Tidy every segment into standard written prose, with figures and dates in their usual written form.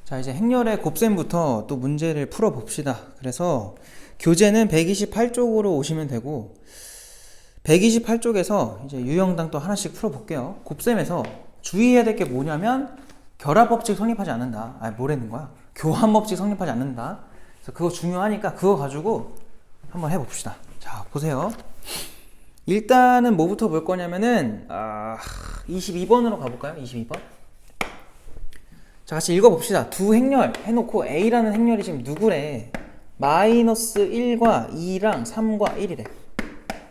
자, 이제 행렬의 곱셈부터 또 문제를 풀어 봅시다. 그래서 교재는 128쪽으로 오시면 되고 128쪽에서 이제 유형당 또 하나씩 풀어 볼게요. 곱셈에서 주의해야 될 게 뭐냐면 결합법칙 성립하지 않는다. 아니, 뭐라는 거야? 교환법칙 성립하지 않는다. 그래서 그거 중요하니까 그거 가지고 한번 해봅시다. 자, 보세요. 일단은 뭐부터 볼 거냐면은 22번으로 가볼까요? 22번. 자, 같이 읽어봅시다. 두 행렬 해놓고 A라는 행렬이 지금 누구래? 마이너스 1과 2랑 3과 1이래.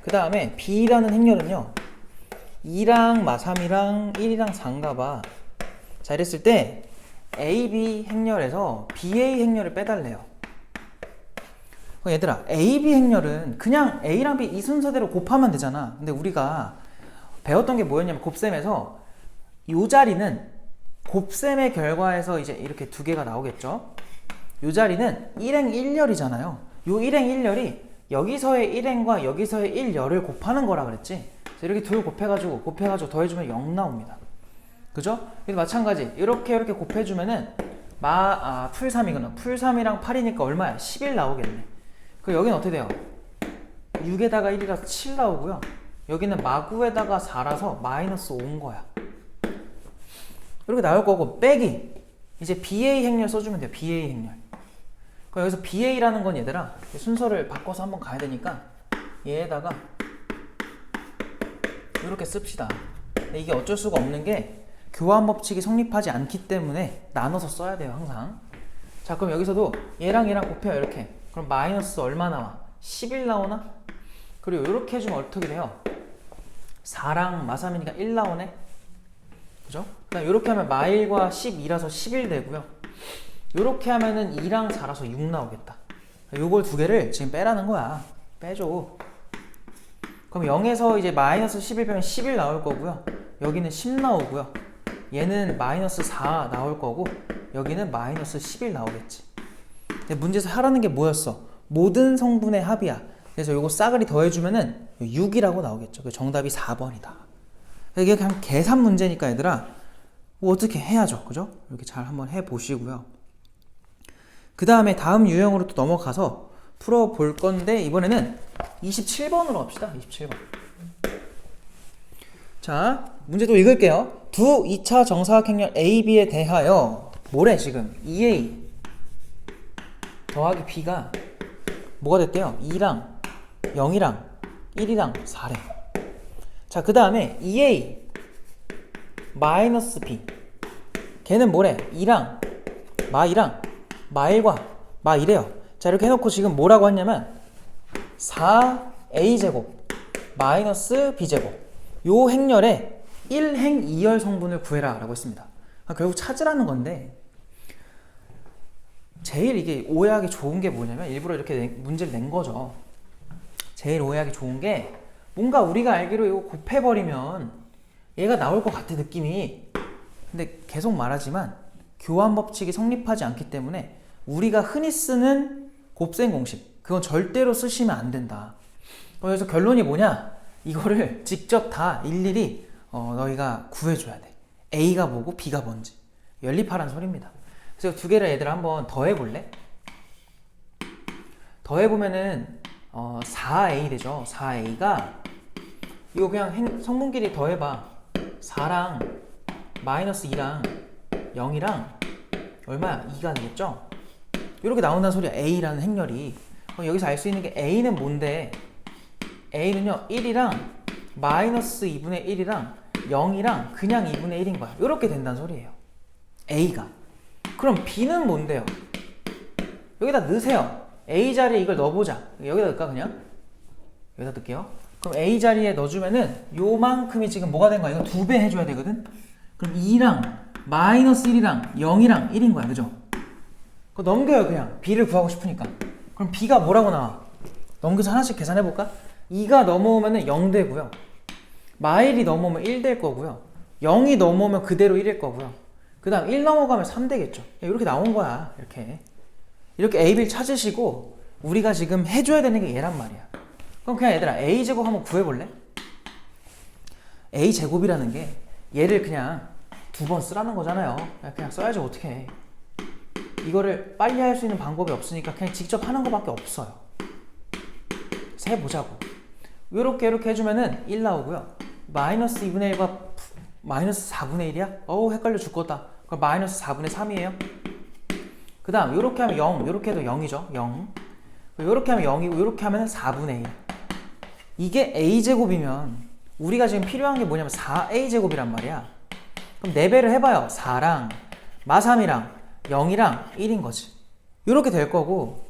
그 다음에 B라는 행렬은요 2랑 3이랑 1이랑 4인가 봐. 자, 이랬을 때 AB 행렬에서 BA 행렬을 빼달래요. 얘들아, AB 행렬은 그냥 A랑 B 이 순서대로 곱하면 되잖아. 근데 우리가 배웠던 게 뭐였냐면 곱셈에서 이 자리는 곱셈의 결과에서 이제 이렇게 두 개가 나오겠죠. 이 자리는 1행 1열이잖아요. 요 1행 1열이 여기서의 1행과 여기서의 1열을 곱하는 거라 그랬지. 이렇게 둘 곱해가지고 더해주면 0 나옵니다. 그죠? 그래서 마찬가지 이렇게 곱해주면은 풀3이구나. 풀3이랑 8이니까 얼마야? 11 나오겠네. 그럼 여기는 어떻게 돼요? 6에다가 1이라서 7 나오고요. 여기는 마구에다가 4라서 마이너스 5인 거야. 이렇게 나올 거고 빼기 이제 BA 행렬 써주면 돼요. BA 행렬. 그럼 여기서 BA라는 건 얘들아 순서를 바꿔서 한번 가야 되니까 얘에다가 이렇게 씁시다. 근데 이게 어쩔 수가 없는 게 교환 법칙이 성립하지 않기 때문에 나눠서 써야 돼요. 항상. 자, 그럼 여기서도 얘랑 곱해요. 이렇게. 그럼 마이너스 얼마 나와? 11 나오나? 그리고 이렇게 해주면 어떻게 돼요? 4랑 마3이니까 1 나오네? 그죠? 그 다음 이렇게 하면 마1과 12라서 11 되고요. 이렇게 하면은 2랑 4라서 6 나오겠다. 요걸 두 개를 지금 빼라는 거야. 빼줘. 그럼 0에서 이제 마이너스 11 빼면 11 나올 거고요. 여기는 10 나오고요. 얘는 마이너스 4 나올 거고 여기는 마이너스 11 나오겠지. 근데 문제에서 하라는 게 뭐였어? 모든 성분의 합이야. 그래서 요거 싸그리 더해주면은 6이라고 나오겠죠. 그 정답이 4번이다. 이게 그냥 계산 문제니까 얘들아 뭐 어떻게 해야죠. 그죠? 이렇게 잘 한번 해보시고요. 그 다음에 다음 유형으로 또 넘어가서 풀어볼 건데 이번에는 27번으로 갑시다. 27번. 자, 문제 또 읽을게요. 두 2차 정사각 행렬 AB에 대하여 뭐래 지금? 2A 더하기 B가 뭐가 됐대요? 2랑 0이랑 1이랑 4래. 자, 그 다음에 2A 마이너스 B 걔는 뭐래? 2랑 마2랑 마1과 마1이래요. 자, 이렇게 해놓고 지금 뭐라고 했냐면 4A제곱 마이너스 B제곱 요 행렬에 1행 2열 성분을 구해라 라고 했습니다. 결국 찾으라는 건데 제일 이게 오해하기 좋은 게 뭐냐면 일부러 이렇게 문제를 낸 거죠. 제일 오해하기 좋은 게 뭔가 우리가 알기로 이거 곱해버리면 얘가 나올 것 같아 느낌이. 근데 계속 말하지만 교환 법칙이 성립하지 않기 때문에 우리가 흔히 쓰는 곱셈 공식 그건 절대로 쓰시면 안 된다. 그래서 결론이 뭐냐? 이거를 직접 다 일일이 너희가 구해줘야 돼. A가 뭐고 B가 뭔지. 연립하라는 소리입니다. 그래서 두 개를 얘들아 한번 더해볼래? 더해보면은 4A 되죠. 4A가 이거 그냥 성분끼리 더해봐. 4랑 마이너스 2랑 0이랑 얼마야? 2가 되겠죠? 이렇게 나온다는 소리야. A라는 행렬이. 그럼 여기서 알 수 있는 게 A는 뭔데? A는요 1이랑 마이너스 2분의 1이랑 0이랑 그냥 2분의 1인 거야. 이렇게 된다는 소리예요. A가. 그럼 B는 뭔데요? 여기다 넣으세요. A 자리에 이걸 넣어보자. 여기다 넣을까 그냥? 여기다 넣을게요. 그럼 A 자리에 넣어주면은 요만큼이 지금 뭐가 된 거야? 이거 2배 해줘야 되거든? 그럼 2랑 마이너스 1이랑 0이랑 1인 거야. 그죠? 그거 넘겨요 그냥. B를 구하고 싶으니까. 그럼 B가 뭐라고 나와? 넘겨서 하나씩 계산해볼까? 2가 넘어오면 0 되고요. 마1이 넘어오면 1 될 거고요. 0이 넘어오면 그대로 1일 거고요. 그 다음 1 넘어가면 3 되겠죠. 이렇게 나온 거야. 이렇게 AB를 찾으시고 우리가 지금 해줘야 되는 게 얘란 말이야. 그럼 그냥 얘들아 A제곱 한번 구해볼래? A제곱이라는 게 얘를 그냥 2번 쓰라는 거잖아요. 그냥 써야지 어떻게 해. 이거를 빨리 할 수 있는 방법이 없으니까 그냥 직접 하는 것밖에 없어요. 그래서 해보자고. 이렇게 해주면은 1 나오고요. 마이너스 2분의 1과 마이너스 4분의 1이야? 어우 헷갈려 죽겠다. 그럼 마이너스 4분의 3이에요. 그 다음 이렇게 하면 0, 이렇게 해도 0이죠. 0. 이렇게 하면 0이고 이렇게 하면 4분의 1. 이게 a제곱이면 우리가 지금 필요한 게 뭐냐면 4a제곱이란 말이야. 그럼 4배를 해봐요. 4랑 마3이랑 0이랑 1인 거지. 이렇게 될 거고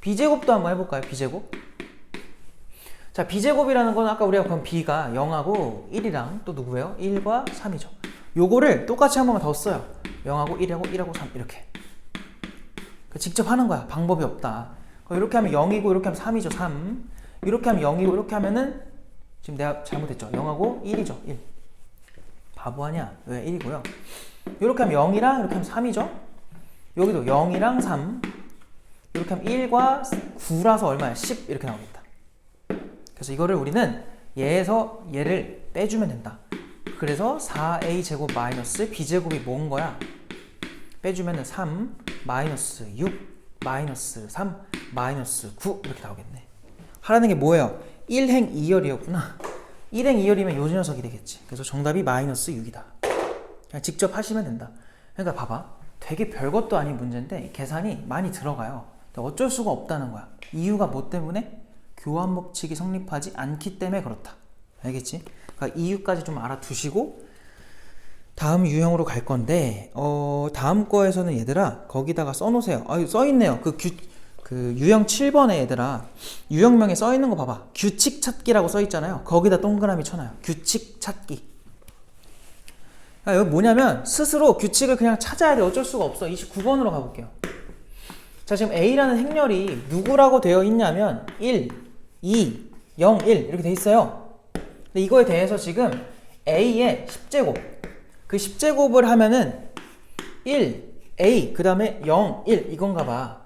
b제곱도 한번 해볼까요? b제곱. 자, b제곱이라는 건 아까 우리가 본 b가 0하고 1이랑 또 누구예요? 1과 3이죠. 요거를 똑같이 한 번만 더 써요. 0하고 1하고 1하고 3 이렇게. 직접 하는 거야. 방법이 없다. 이렇게 하면 0이고 이렇게 하면 3이죠. 3. 이렇게 하면 0이고 이렇게 하면은 지금 내가 잘못했죠. 0하고 1이죠. 1. 바보 아니야. 왜 1이고요. 이렇게 하면 0이랑 이렇게 하면 3이죠. 여기도 0이랑 3. 이렇게 하면 1과 9라서 얼마야? 10 이렇게 나오겠다. 그래서 이거를 우리는 얘에서 얘를 빼주면 된다. 그래서 4a 제곱 마이너스 b제곱이 뭔 거야? 빼주면은 3 마이너스 6 마이너스 3 마이너스 9 이렇게 나오겠네. 하라는 게 뭐예요? 1행 2열이었구나. 1행 2열이면 요 녀석이 되겠지. 그래서 정답이 마이너스 6이다. 그냥 직접 하시면 된다. 그러니까 봐봐. 되게 별것도 아닌 문제인데 계산이 많이 들어가요. 어쩔 수가 없다는 거야. 이유가 뭐 때문에? 교환 법칙이 성립하지 않기 때문에 그렇다. 알겠지? 그러니까 이유까지 좀 알아두시고 다음 유형으로 갈 건데 다음 거에서는 얘들아 거기다가 써놓으세요. 써있네요. 그 유형 7번에 얘들아 유형명에 써있는 거 봐봐. 규칙 찾기라고 써있잖아요. 거기다 동그라미 쳐놔요. 규칙 찾기. 여기 뭐냐면 스스로 규칙을 그냥 찾아야 돼. 어쩔 수가 없어. 29번으로 가볼게요. 자, 지금 A라는 행렬이 누구라고 되어 있냐면 1, 2, 0, 1 이렇게 돼 있어요. 근데 이거에 대해서 지금 A의 10제곱 그 10제곱을 하면은 1, A 그 다음에 0, 1 이건가 봐.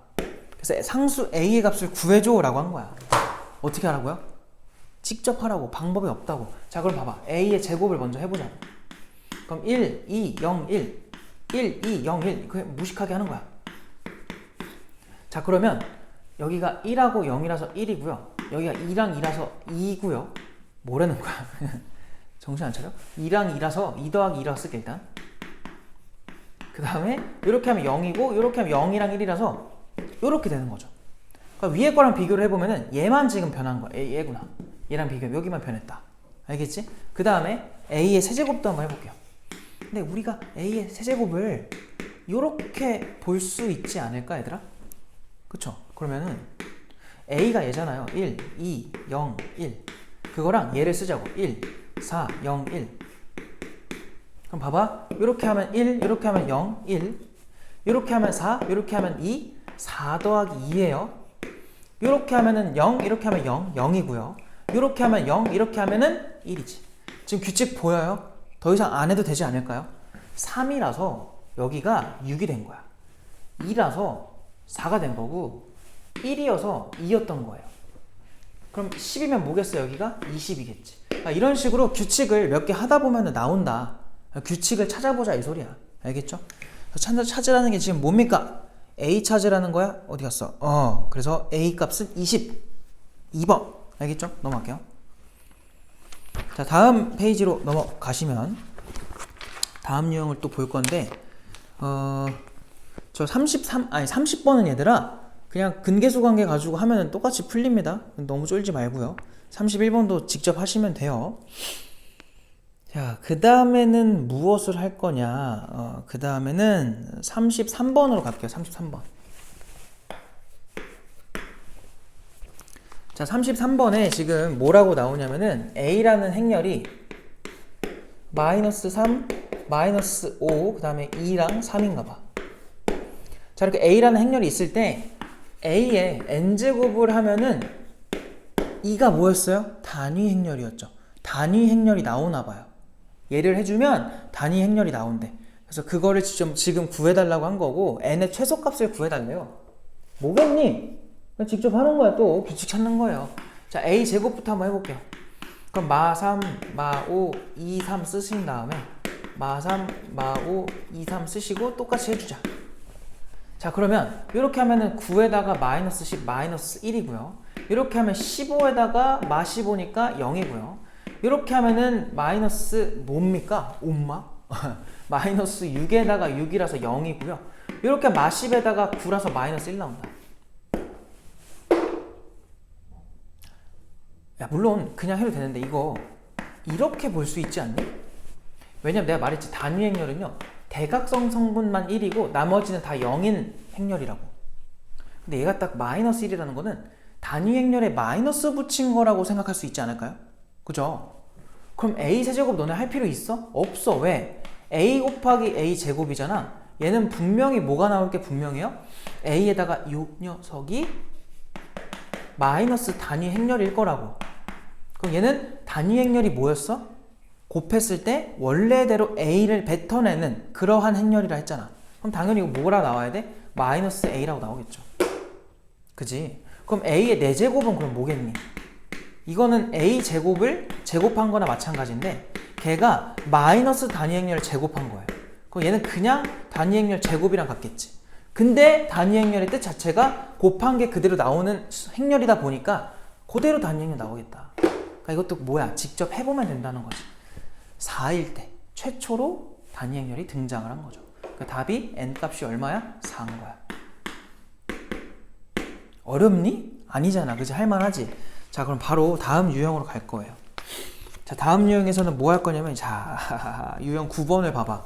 그래서 상수 A의 값을 구해줘 라고 한 거야. 어떻게 하라고요? 직접 하라고. 방법이 없다고. 자, 그럼 봐봐. A의 제곱을 먼저 해보자. 그럼 1, 2, 0, 1 1, 2, 0, 1 그냥 무식하게 하는 거야. 자, 그러면 여기가 1하고 0이라서 1이고요. 여기가 2랑 2라서 2고요. 뭐라는 거야? 정신 안 차려? 2랑 2라서 2 더하기 2라고 쓸게 일단. 그 다음에 이렇게 하면 0이고 이렇게 하면 0이랑 1이라서 이렇게 되는 거죠. 그러니까 위에 거랑 비교를 해보면은 얘만 지금 변한 거야. 얘구나. 얘랑 비교하면 여기만 변했다. 알겠지? 그 다음에 A의 세제곱도 한번 해볼게요. 근데 우리가 A의 세제곱을 이렇게 볼 수 있지 않을까 얘들아? 그쵸? 그러면은 A가 얘잖아요. 1, 2, 0, 1 그거랑 얘를 쓰자고. 1, 4, 0, 1 그럼 봐봐. 이렇게 하면 1, 이렇게 하면 0, 1 이렇게 하면 4, 이렇게 하면 2 4 더하기 2예요. 이렇게 하면은 0, 이렇게 하면 0, 0이고요. 이렇게 하면 0, 이렇게 하면은 1이지. 지금 규칙 보여요? 더 이상 안 해도 되지 않을까요? 3이라서 여기가 6이 된 거야. 2라서 4가 된 거고 1이어서 2였던 거예요. 그럼 10이면 뭐겠어? 여기가 20이겠지. 이런 식으로 규칙을 몇 개 하다 보면 나온다. 규칙을 찾아보자 이 소리야. 알겠죠? 찾으라는 게 지금 뭡니까? A 찾으라는 거야? 어디 갔어? 그래서 A 값은 22번. 알겠죠? 넘어갈게요. 자, 다음 페이지로 넘어가시면 다음 유형을 또 볼 건데 저 30번은 얘들아 그냥 근계수 관계 가지고 하면은 똑같이 풀립니다. 너무 쫄지 말고요. 31번도 직접 하시면 돼요. 자, 그 다음에는 무엇을 할 거냐? 그 다음에는 33번으로 갈게요. 33번. 자, 33번에 지금 뭐라고 나오냐면은 A라는 행렬이 마이너스 3, 마이너스 5, 그 다음에 2랑 3인가 봐. 자, 이렇게 A라는 행렬이 있을 때 A의 n제곱을 하면은 2가 뭐였어요? 단위 행렬이었죠. 단위 행렬이 나오나 봐요. 예를 해주면 단위 행렬이 나온대. 그래서 그거를 지금 구해달라고 한 거고 n의 최소값을 구해달래요. 뭐겠니? 직접 하는 거야. 또 규칙 찾는 거예요. 자, A 제곱부터 한번 해볼게요. 그럼 마3, 마5, 2, 3 쓰신 다음에 마3, 마5, 2, 3 쓰시고 똑같이 해주자. 자, 그러면 이렇게 하면은 9에다가 마이너스 10 마이너스 1이고요. 이렇게 하면 15에다가 마 15니까 0이고요. 이렇게 하면은 마이너스 뭡니까? 엄마? 마이너스 6에다가 6이라서 0이고요. 이렇게 마 10에다가 9라서 마이너스 1 나온다. 야, 물론 그냥 해도 되는데 이거 이렇게 볼 수 있지 않니? 왜냐면 내가 말했지, 단위 행렬은요 대각성 성분만 1이고 나머지는 다 0인 행렬이라고. 근데 얘가 딱 마이너스 1이라는 거는 단위 행렬에 마이너스 붙인 거라고 생각할 수 있지 않을까요? 그죠? 그럼 a 세제곱 너네 할 필요 있어? 없어. 왜? a 곱하기 a 제곱이잖아. 얘는 분명히 뭐가 나올 게 분명해요? a에다가 이 녀석이 마이너스 단위 행렬일 거라고. 그럼 얘는 단위 행렬이 뭐였어? 곱했을 때 원래대로 a를 뱉어내는 그러한 행렬이라 했잖아. 그럼 당연히 이거 뭐라 나와야 돼? 마이너스 a라고 나오겠죠. 그지? 그럼 a의 4제곱은 그럼 뭐겠니? 이거는 a 제곱을 제곱한 거나 마찬가지인데 걔가 마이너스 단위 행렬을 제곱한 거예요. 그럼 얘는 그냥 단위 행렬 제곱이랑 같겠지. 근데 단위 행렬의 뜻 자체가 곱한 게 그대로 나오는 행렬이다 보니까 그대로 단위 행렬 나오겠다. 그러니까 이것도 뭐야? 직접 해보면 된다는 거지. 4일 때 최초로 단위 행렬이 등장을 한 거죠. 그러니까 답이 n값이 얼마야? 4인 거야. 어렵니? 아니잖아. 그치? 할만하지? 자, 그럼 바로 다음 유형으로 갈 거예요. 자, 다음 유형에서는 뭐 할 거냐면, 자, 유형 9번을 봐봐.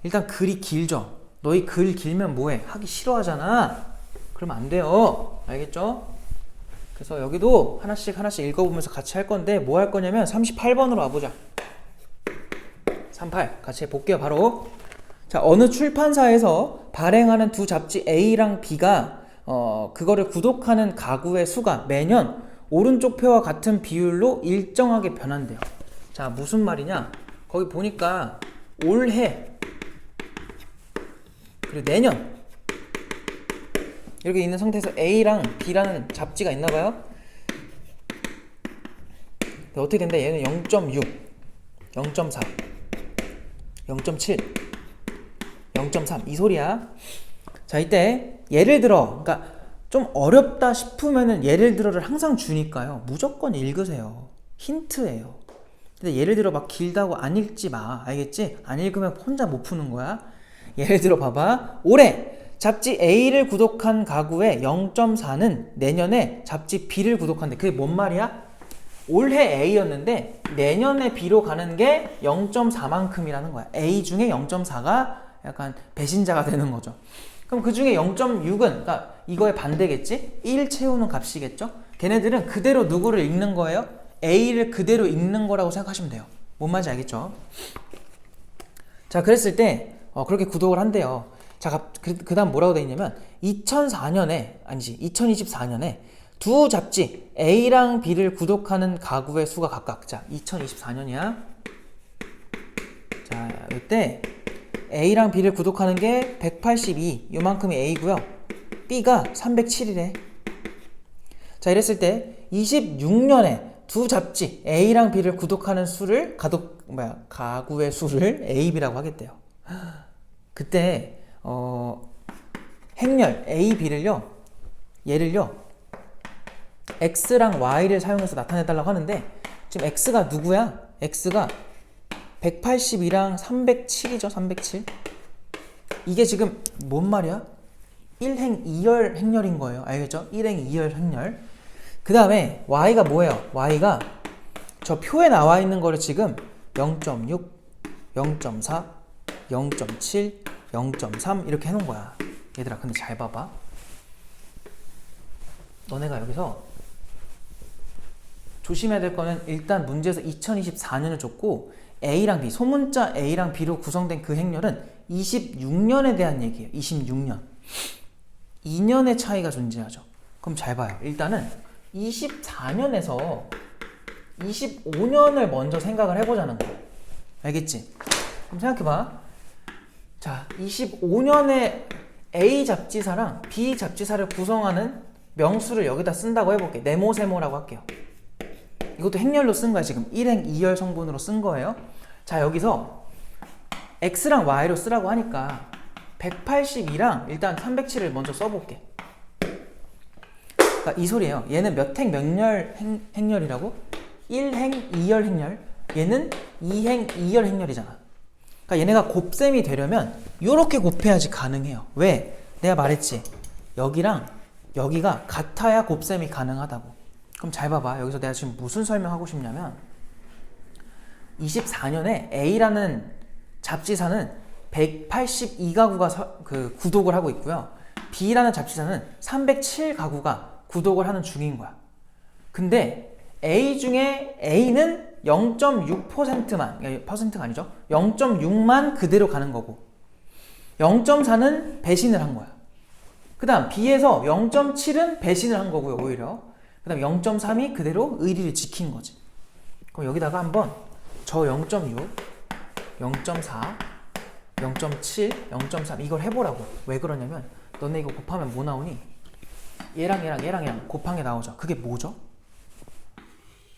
일단 글이 길죠? 너희 글 길면 뭐해? 하기 싫어하잖아. 그러면 안 돼요. 알겠죠? 그래서 여기도 하나씩 읽어보면서 같이 할 건데, 뭐 할 거냐면 38번으로 와보자. 38 같이 해볼게요. 바로. 자, 어느 출판사에서 발행하는 두 잡지 A랑 B가 그거를 구독하는 가구의 수가 매년 오른쪽 표와 같은 비율로 일정하게 변한대요. 자, 무슨 말이냐? 거기 보니까 올해 그리고 내년 이렇게 있는 상태에서 A랑 B라는 잡지가 있나봐요. 어떻게 된다? 얘는 0.6, 0.4, 0.7, 0.3 이 소리야. 자, 이때 예를 들어, 그러니까 좀 어렵다 싶으면은 예를 들어를 항상 주니까요. 무조건 읽으세요. 힌트예요. 근데 예를 들어 막 길다고 안 읽지 마. 알겠지? 안 읽으면 혼자 못 푸는 거야. 예를 들어 봐봐. 올해 잡지 A를 구독한 가구의 0.4는 내년에 잡지 B를 구독한대. 그게 뭔 말이야? 올해 A였는데 내년에 B로 가는 게 0.4만큼이라는 거야. A 중에 0.4가 약간 배신자가 되는 거죠. 그럼 그 중에 0.6은 그러니까 이거의 반대겠지? 1 채우는 값이겠죠? 걔네들은 그대로 누구를 읽는 거예요? A를 그대로 읽는 거라고 생각하시면 돼요. 뭔 말인지 알겠죠? 자, 그랬을 때 그렇게 구독을 한대요. 자, 그 다음 뭐라고 돼 있냐면 2024년에 두 잡지 A랑 B를 구독하는 가구의 수가 각각, 자 2024년이야. 자, 이때 A랑 B를 구독하는 게 182 요만큼이 A고요. B가 307이래. 자, 이랬을 때 26년에 두 잡지 A랑 B를 구독하는 수를 가구의 수를 A, B라고 하겠대요. 그때 행렬 A, B를요, 얘를요 X랑 Y를 사용해서 나타내달라고 하는데 지금 X가 누구야? X가 182랑 307이죠. 307. 이게 지금 뭔 말이야? 1행 2열 행렬인 거예요. 알겠죠? 1행 2열 행렬. 그 다음에 Y가 뭐예요? Y가 저 표에 나와 있는 거를 지금 0.6, 0.4, 0.7, 0.3 이렇게 해놓은 거야. 얘들아, 근데 잘 봐봐. 너네가 여기서 조심해야 될 거는 일단 문제에서 2024년을 줬고 A랑 B, 소문자 A랑 B로 구성된 그 행렬은 26년에 대한 얘기예요. 26년. 2년의 차이가 존재하죠. 그럼 잘 봐요. 일단은 24년에서 25년을 먼저 생각을 해보자는 거예요. 알겠지? 그럼 생각해봐. 자, 25년에 A 잡지사랑 B 잡지사를 구성하는 명수를 여기다 쓴다고 해볼게. 네모세모라고 할게요. 이것도 행렬로 쓴 거야. 지금 1행 2열 성분으로 쓴 거예요. 자, 여기서 X랑 Y로 쓰라고 하니까 182랑 일단 307을 먼저 써볼게. 그러니까 이 소리예요. 얘는 몇 행 몇열 행렬이라고? 1행 2열 행렬. 얘는 2행 2열 행렬이잖아. 그러니까 얘네가 곱셈이 되려면 이렇게 곱해야지 가능해요. 왜? 내가 말했지. 여기랑 여기가 같아야 곱셈이 가능하다고. 그럼 잘 봐봐. 여기서 내가 지금 무슨 설명하고 싶냐면 24년에 A라는 잡지사는 182가구가 구독을 하고 있고요. B라는 잡지사는 307가구가 구독을 하는 중인 거야. 근데 A 중에 A는 0.6%만, 퍼센트가 아니죠. 0.6만 그대로 가는 거고 0.4는 배신을 한 거야. 그 다음 B에서 0.7은 배신을 한 거고요. 오히려 그 다음 0.3이 그대로 의리를 지킨 거지. 그럼 여기다가 한번 저 0.6, 0.4, 0.7, 0.3 이걸 해보라고. 왜 그러냐면 너네 이거 곱하면 뭐 나오니? 얘랑 곱한 게 나오죠. 그게 뭐죠?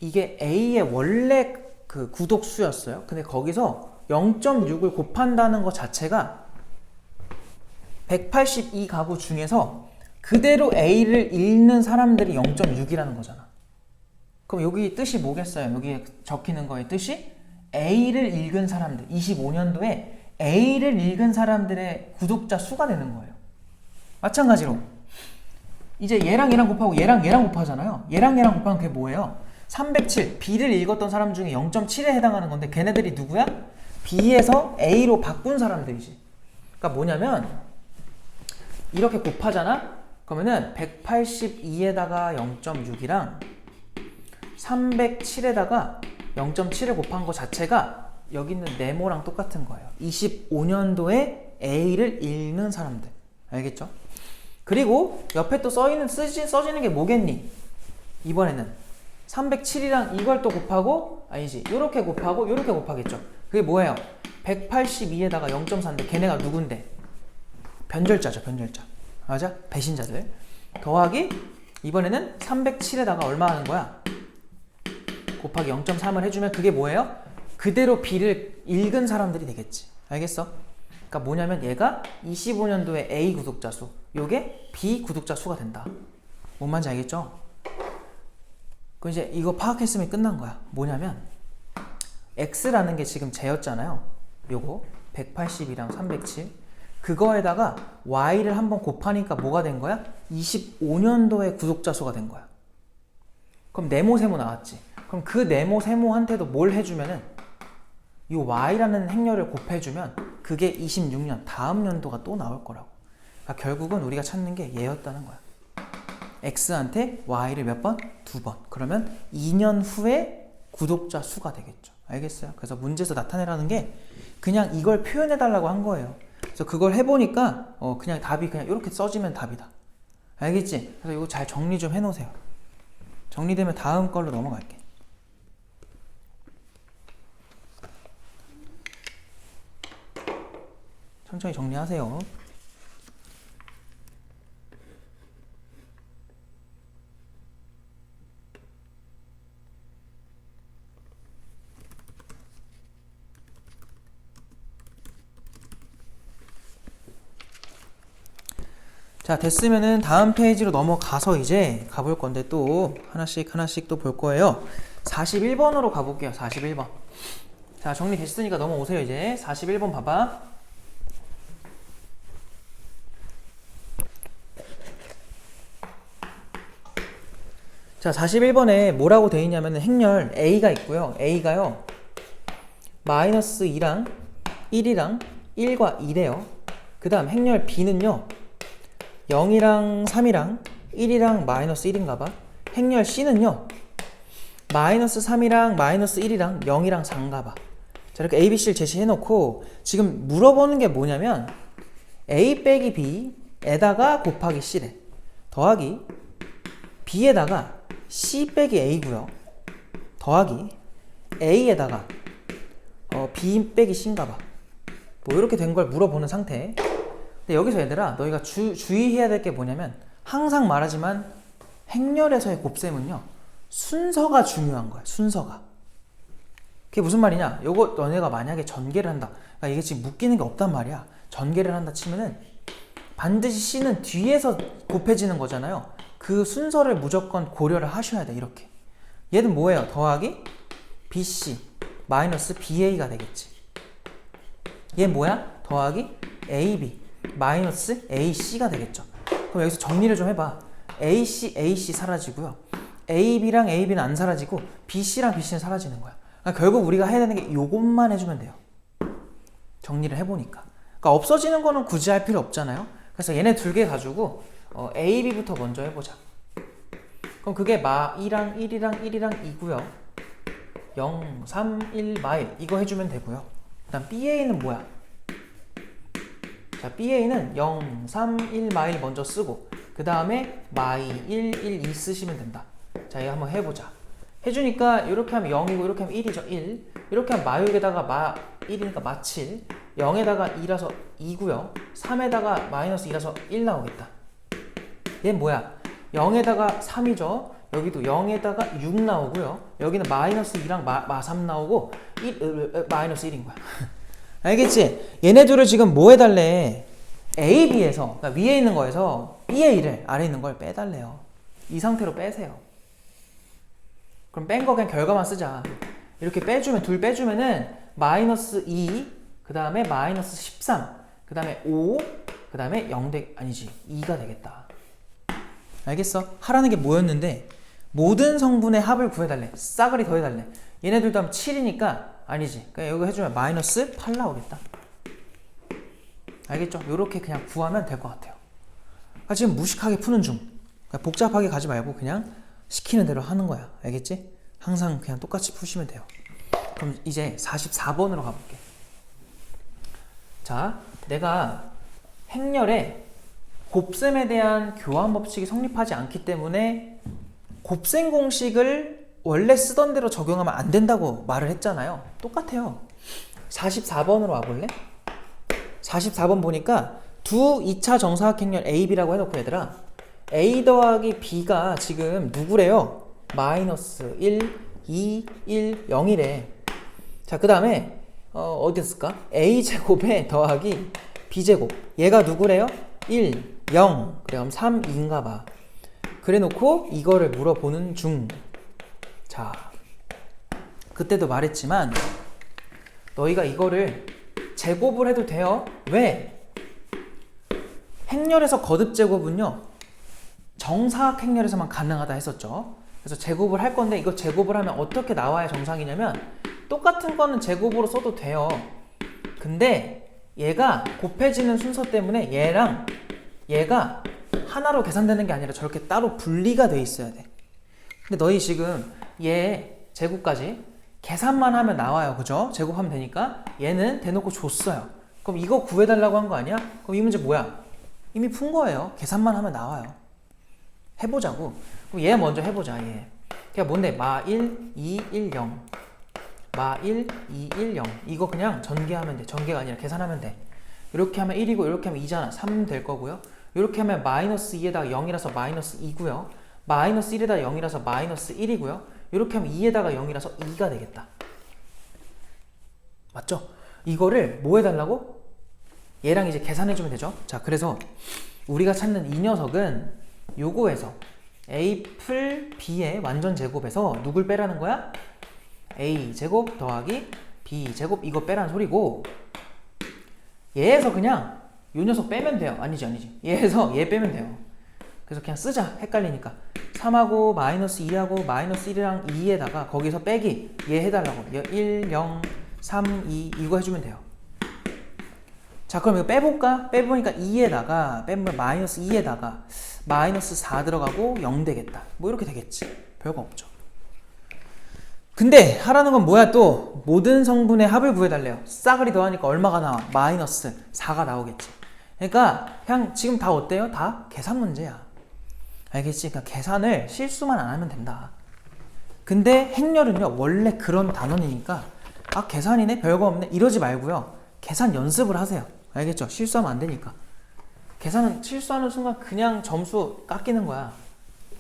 이게 A의 원래 그 구독 수였어요. 근데 거기서 0.6을 곱한다는 것 자체가 182가구 중에서 그대로 A를 읽는 사람들이 0.6이라는 거잖아. 그럼 여기 뜻이 뭐겠어요? 여기에 적히는 거의 뜻이 A를 읽은 사람들, 25년도에 A를 읽은 사람들의 구독자 수가 되는 거예요. 마찬가지로 이제 얘랑 곱하고 얘랑 곱하잖아요. 얘랑 곱하면 그게 뭐예요? 307, B를 읽었던 사람 중에 0.7에 해당하는 건데 걔네들이 누구야? B에서 A로 바꾼 사람들이지. 그러니까 뭐냐면 이렇게 곱하잖아? 그러면은 182에다가 0.6이랑 307에다가 0.7을 곱한 거 자체가 여기 있는 네모랑 똑같은 거예요. 25년도에 A를 읽는 사람들. 알겠죠? 그리고 옆에 또 써지는 게 뭐겠니? 이번에는 307이랑 이걸 또 곱하고, 아니지, 요렇게 곱하고 요렇게 곱하겠죠. 그게 뭐예요? 182에다가 0.4인데 걔네가 누군데? 변절자죠. 변절자. 맞아? 배신자들. 더하기 이번에는 307에다가 얼마 하는 거야? 곱하기 0.3을 해주면 그게 뭐예요? 그대로 B를 읽은 사람들이 되겠지. 알겠어? 그러니까 뭐냐면 얘가 25년도에 A 구독자 수, 요게 B 구독자 수가 된다. 뭔 말인지 알겠죠? 그럼 이제 이거 파악했으면 끝난 거야. 뭐냐면 X라는 게 지금 쟤였잖아요. 요거 182랑 307 그거에다가 Y를 한번 곱하니까 뭐가 된 거야? 25년도에 구독자 수가 된 거야. 그럼 네모 세모 나왔지. 그럼 그 네모 세모한테도 뭘 해주면은 이 Y라는 행렬을 곱해주면 그게 26년 다음 연도가 또 나올 거라고. 그러니까 결국은 우리가 찾는 게 얘였다는 거야. X한테 Y를 몇 번? 2번. 그러면 2년 후에 구독자 수가 되겠죠. 알겠어요? 그래서 문제에서 나타내라는 게 그냥 이걸 표현해 달라고 한 거예요. 그래서 그걸 해보니까 그냥 답이 그냥 이렇게 써지면 답이다. 알겠지? 그래서 이거 잘 정리 좀 해놓으세요. 정리되면 다음 걸로 넘어갈게. 천천히 정리하세요. 자, 됐으면은 다음 페이지로 넘어가서 이제 가볼 건데 또 하나씩 또 볼 거예요. 41번으로 가볼게요. 41번. 자, 정리됐으니까 넘어오세요. 이제 41번 봐봐. 자, 41번에 뭐라고 되어 있냐면 행렬 A가 있고요. A가요. 마이너스 2랑 1이랑 1과 2래요. 그 다음 행렬 B는요. 0이랑 3이랑 1이랑 마이너스 1인가 봐. 행렬 C는요. 마이너스 3이랑 마이너스 1이랑 0이랑 4인가 봐. 자, 이렇게 A, B, C를 제시해 놓고 지금 물어보는 게 뭐냐면 A 빼기 B에다가 곱하기 C래. 더하기 B에다가 C 빼기 A고요. 더하기 A에다가 B 빼기 C인가 봐. 뭐 이렇게 된 걸 물어보는 상태. 근데 여기서 얘들아 너희가 주의해야 될 게 뭐냐면 항상 말하지만 행렬에서의 곱셈은요. 순서가 중요한 거야. 순서가. 그게 무슨 말이냐? 요거 너네가 만약에 전개를 한다. 그러니까 이게 지금 묶이는 게 없단 말이야. 전개를 한다 치면은 반드시 C는 뒤에서 곱해지는 거잖아요. 그 순서를 무조건 고려를 하셔야 돼. 이렇게. 얘는 뭐예요? 더하기 BC 마이너스 BA가 되겠지. 얘 뭐야? 더하기 AB 마이너스 AC가 되겠죠. 그럼 여기서 정리를 좀 해봐. AC 사라지고요. AB랑 AB는 안 사라지고 BC랑 BC는 사라지는 거야. 그러니까 결국 우리가 해야 되는 게 요것만 해주면 돼요. 정리를 해보니까. 그러니까 없어지는 거는 굳이 할 필요 없잖아요. 그래서 얘네 둘 개 가지고 AB부터 먼저 해보자. 그럼 그게 2랑 1이랑 1이랑 2고요. 0, 3, 1, 마일 이거 해주면 되고요. 그 다음 BA는 뭐야? 자, BA는 0, 3, 1 마일 먼저 쓰고 그 다음에 마이 1, 1, 2 쓰시면 된다. 자, 이거 한번 해보자. 해주니까 이렇게 하면 0이고 이렇게 하면 1이죠. 1. 이렇게 하면 마육에다가 마 1이니까 마 7. 0에다가 2라서 2고요. 3에다가 마이너스 2라서 1 나오겠다. 얘는 뭐야? 0에다가 3이죠. 여기도 0에다가 6 나오고요. 여기는 마이너스 2랑 마 3 나오고 마이너스 1인 거야. 알겠지? 얘네들을 지금 뭐 해달래? A, B에서, 그러니까 위에 있는 거에서 BA를 아래 있는 걸 빼달래요. 이 상태로 빼세요. 그럼 뺀 거 그냥 결과만 쓰자. 이렇게 빼주면, 둘 빼주면은 마이너스 2, 그 다음에 마이너스 13, 그 다음에 5, 그 다음에 2가 되겠다. 알겠어? 하라는 게 뭐였는데 모든 성분의 합을 구해달래. 싸그리 더해달래. 얘네들도 하면 7이니까 아니지. 그러니까 여기 해주면 마이너스 8 나오겠다. 알겠죠? 요렇게 그냥 구하면 될 것 같아요. 그러니까 지금 무식하게 푸는 중. 그러니까 복잡하게 가지 말고 그냥 시키는 대로 하는 거야. 알겠지? 항상 그냥 똑같이 푸시면 돼요. 그럼 이제 44번으로 가볼게. 자, 내가 행렬에 곱셈에 대한 교환 법칙이 성립하지 않기 때문에 곱셈 공식을 원래 쓰던 대로 적용하면 안 된다고 말을 했잖아요. 똑같아요. 44번으로 와볼래? 44번 보니까 두 2차 정사각행렬 AB라고 해놓고 얘들아 A 더하기 B가 지금 누구래요? 마이너스 1, 2, 1, 0이래. 자, 그 다음에 어디 있을까? A제곱에 더하기 B제곱 얘가 누구래요? 1, 0 그럼 3, 2인가 봐. 그래 놓고 이거를 물어보는 중. 자, 그때도 말했지만 너희가 이거를 제곱을 해도 돼요. 왜? 행렬에서 거듭 제곱은요 정사각 행렬에서만 가능하다 했었죠. 그래서 제곱을 할 건데 이거 제곱을 하면 어떻게 나와야 정상이냐면 똑같은 거는 제곱으로 써도 돼요. 근데 얘가 곱해지는 순서 때문에 얘랑 얘가 하나로 계산되는 게 아니라 저렇게 따로 분리가 돼 있어야 돼. 근데 너희 지금 얘 제곱까지 계산만 하면 나와요. 그죠? 제곱하면 되니까 얘는 대놓고 줬어요. 그럼 이거 구해달라고 한 거 아니야? 그럼 이 문제 뭐야? 이미 푼 거예요. 계산만 하면 나와요. 해보자고. 그럼 얘 먼저 해보자. 얘. 그냥 뭔데? 마 1, 2, 1, 0 마 1, 2, 1, 0 이거 그냥 전개하면 돼. 전개가 아니라 계산하면 돼. 이렇게 하면 1이고 이렇게 하면 2잖아. 3 될 거고요. 이렇게 하면 마이너스 2에다가 0이라서 마이너스 2고요. 마이너스 1에다가 0이라서 마이너스 1이고요. 이렇게 하면 2에다가 0이라서 2가 되겠다. 맞죠? 이거를 뭐 해달라고? 얘랑 이제 계산해주면 되죠. 자, 그래서 우리가 찾는 이 녀석은 요거에서 A 풀 B의 완전 제곱에서 누굴 빼라는 거야? A 제곱 더하기 B 제곱 이거 빼라는 소리고 얘에서 그냥 요 녀석 빼면 돼요. 아니지. 얘에서 얘 빼면 돼요. 그래서 그냥 쓰자. 헷갈리니까 3하고 마이너스 2하고 마이너스 1이랑 2에다가 거기서 빼기 얘 해달라고 1, 0, 3, 2 이거 해주면 돼요. 자, 그럼 이거 빼볼까? 빼보니까 2에다가 빼면 마이너스 2에다가 마이너스 4 들어가고 0 되겠다. 뭐 이렇게 되겠지. 별거 없죠. 근데 하라는 건 뭐야 또? 모든 성분의 합을 구해달래요. 싸그리 더하니까 얼마가 나와? 마이너스 4가 나오겠지. 그러니까 그냥 지금 다 어때요? 다 계산 문제야. 알겠지? 그러니까 계산을 실수만 안 하면 된다. 근데 행렬은요 원래 그런 단원이니까 아 계산이네? 별거 없네? 이러지 말고요. 계산 연습을 하세요. 알겠죠? 실수하면 안 되니까. 계산은 실수하는 순간 그냥 점수 깎이는 거야.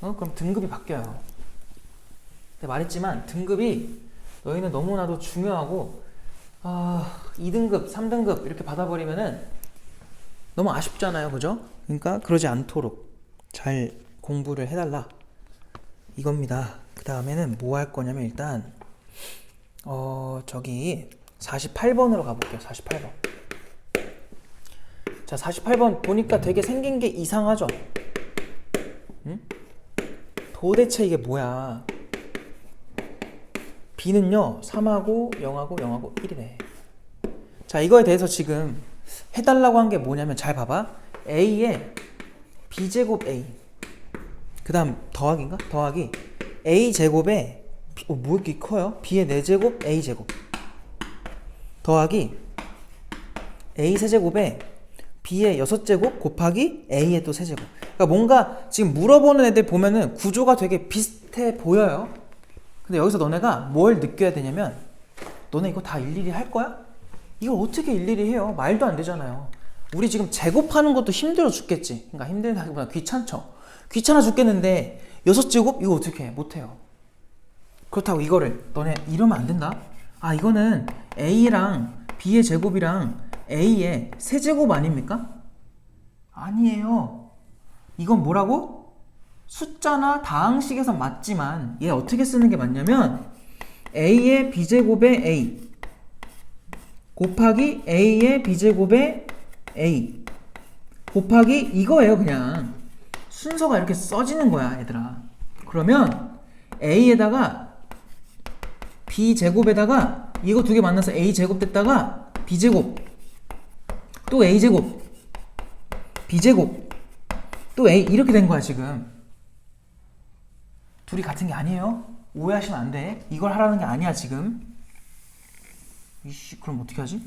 그럼 등급이 바뀌어요. 근데 말했지만 등급이 너희는 너무나도 중요하고 2등급, 3등급 이렇게 받아버리면은 너무 아쉽잖아요, 그죠? 그러니까 그러지 않도록 잘 공부를 해달라 이겁니다. 그 다음에는 뭐 할 거냐면 일단 저기 48번으로 가볼게요. 48번. 자, 48번 보니까 되게 생긴 게 이상하죠? 응? 도대체 이게 뭐야? b는요 3하고 0하고 0하고 1이래. 자, 이거에 대해서 지금 해달라고 한 게 뭐냐면 잘 봐봐. a에 b제곱 a 그 다음 더하기인가? 더하기 a제곱에 뭐 이렇게 커요? b의 4제곱 a제곱 더하기 a 세제곱에 b의 6제곱 곱하기 a의 또 세제곱. 그러니까 뭔가 지금 물어보는 애들 보면은 구조가 되게 비슷해 보여요. 근데 여기서 너네가 뭘 느껴야 되냐면 너네 이거 다 일일이 할 거야? 이걸 어떻게 일일이 해요? 말도 안 되잖아요. 우리 지금 제곱하는 것도 힘들어 죽겠지. 그러니까 힘들다기보다 귀찮죠. 귀찮아 죽겠는데 6제곱? 이거 어떻게 해? 못해요. 그렇다고 이거를 너네 이러면 안 된다? 아, 이거는 a랑 b의 제곱이랑 a의 세제곱 아닙니까? 아니에요. 이건 뭐라고? 숫자나 다항식에서 맞지만 얘 어떻게 쓰는 게 맞냐면 a의 b제곱에 a 곱하기 a의 b제곱에 a 곱하기 이거예요. 그냥 순서가 이렇게 써지는 거야, 얘들아. 그러면 a에다가 b제곱에다가 이거 두 개 만나서 a제곱 됐다가 b제곱 또 a제곱 b제곱 또 a 이렇게 된 거야. 지금 둘이 같은 게 아니에요. 오해하시면 안 돼. 이걸 하라는 게 아니야 지금. 이씨, 그럼 어떻게 하지?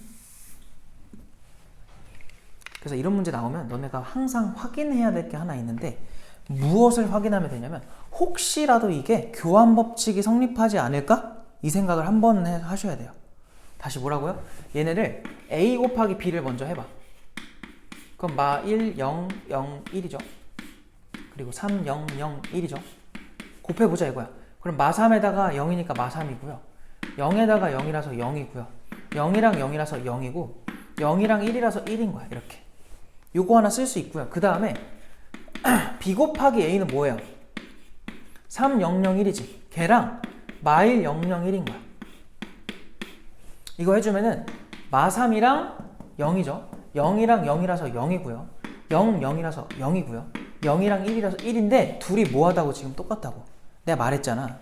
그래서 이런 문제 나오면 너네가 항상 확인해야 될 게 하나 있는데 무엇을 확인하면 되냐면 혹시라도 이게 교환 법칙이 성립하지 않을까? 이 생각을 한번 하셔야 돼요. 다시 뭐라고요? 얘네를 a 곱하기 b를 먼저 해봐. 그럼 마 1, 0, 0, 1이죠. 그리고 3, 0, 0, 1이죠. 곱해보자 이거야. 그럼 마 3에다가 0이니까 마 3이고요. 0에다가 0이라서 0이고요. 0이랑 0이라서 0이고 0이랑 1이라서 1인 거야. 이렇게. 요거 하나 쓸 수 있고요. 그 다음에 b 곱하기 a는 뭐예요? 3, 0, 0, 1이지. 걔랑 마 1, 0, 0, 1인 거야. 이거 해주면은 마 3이랑 0이죠. 0이랑 0이라서 0이고요. 0, 0이라서 0이고요. 0이랑 1이라서 1인데 둘이 뭐하다고 지금 똑같다고. 내가 말했잖아.